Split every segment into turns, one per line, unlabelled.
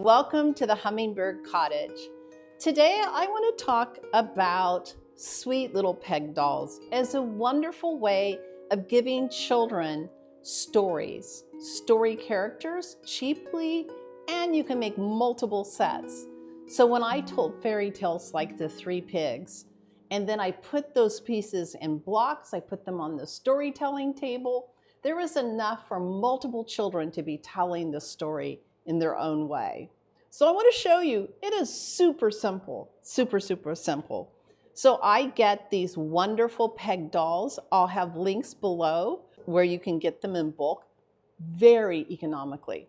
Welcome to the Hummingbird Cottage. Today I want to talk about sweet little peg dolls as a wonderful way of giving children stories, story characters cheaply, and you can make multiple sets. So when I told fairy tales like the Three Pigs, and then I put those pieces in blocks, I put them on the storytelling table, there was enough for multiple children to be telling the story in their own way. So I want to show you, it is super simple, super simple. So I get these wonderful peg dolls. I'll have links below where you can get them in bulk very economically.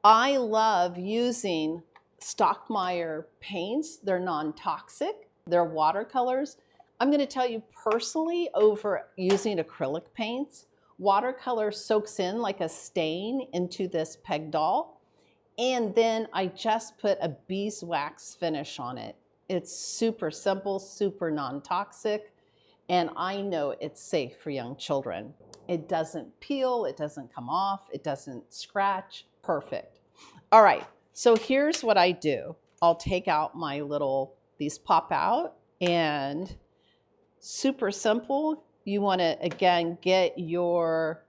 I love using Stockmeyer paints. They're non-toxic, they're watercolors. I'm going to tell you personally, over using acrylic paints, watercolor soaks in like a stain into this peg doll. And then I just put a beeswax finish on it. It's super simple, super non-toxic, and I know it's safe for young children. It doesn't peel, it doesn't come off, it doesn't scratch. Perfect. All right, so here's what I do. I'll take out my little, these pop out, and super simple. You want to, again, get your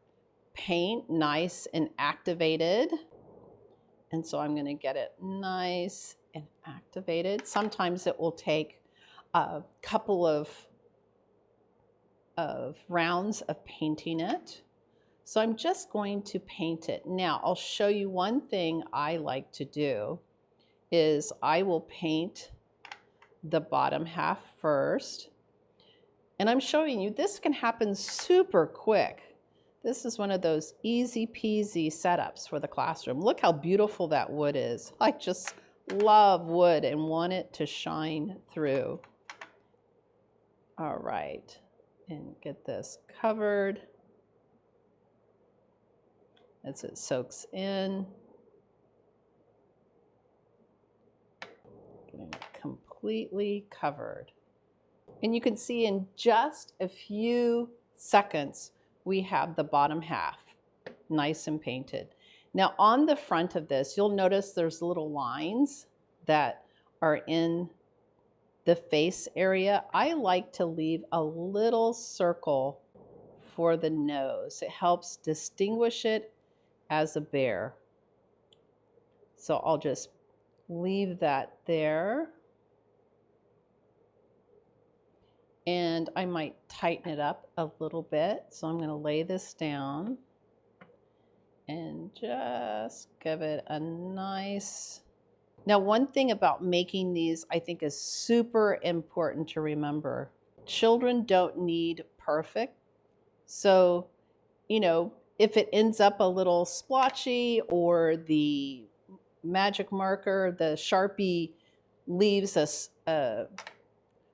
paint nice and activated. And so I'm going to get it nice and activated. Sometimes it will take a couple of rounds of painting it. So I'm just going to paint it. Now I'll show you one thing I like to do is I will paint the bottom half first. And I'm showing you this can happen super quick. This is one of those easy peasy setups for the classroom. Look how beautiful that wood is. I just love wood and want it to shine through. All right, and get this covered as it soaks in. Getting it completely covered. And you can see in just a few seconds, we have the bottom half nice and painted. Now on the front of this, you'll notice there's little lines that are in the face area. I like to leave a little circle for the nose. It helps distinguish it as a bear. So I'll just leave that there. And I might tighten it up a little bit. So I'm going to lay this down and just give it a nice... Now, one thing about making these I think is super important to remember. Children don't need perfect. So, you know, if it ends up a little splotchy or the magic marker, the Sharpie leaves a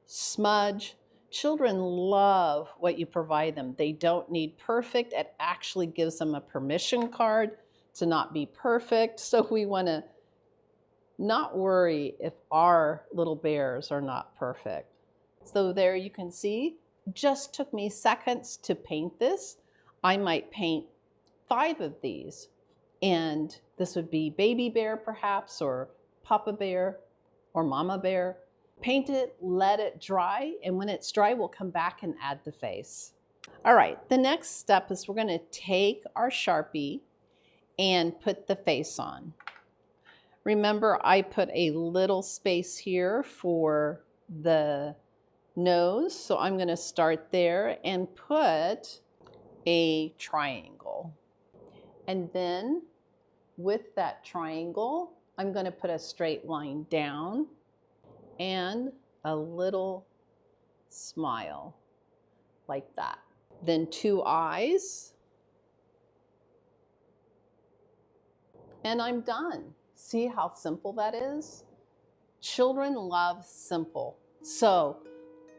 smudge, children love what you provide them. They don't need perfect. It actually gives them a permission card to not be perfect. So we want to not worry if our little bears are not perfect. So there you can see, just took me seconds to paint this. I might paint 5 of these. And this would be baby bear perhaps, or papa bear, or mama bear. Paint it, let it dry, and when it's dry, we'll come back and add the face. All right, the next step is we're going to take our Sharpie and put the face on. Remember, I put a little space here for the nose, so I'm going to start there and put a triangle. And then with that triangle, I'm going to put a straight line down and a little smile like that. Then 2 eyes, and I'm done. See how simple that is? Children love simple. So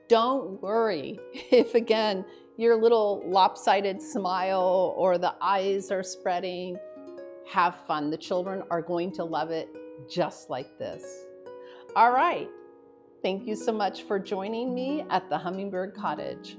don't worry if, again, your little lopsided smile or the eyes are spreading. Have fun. The children are going to love it just like this. All right. Thank you so much for joining me at the Hummingbird Cottage.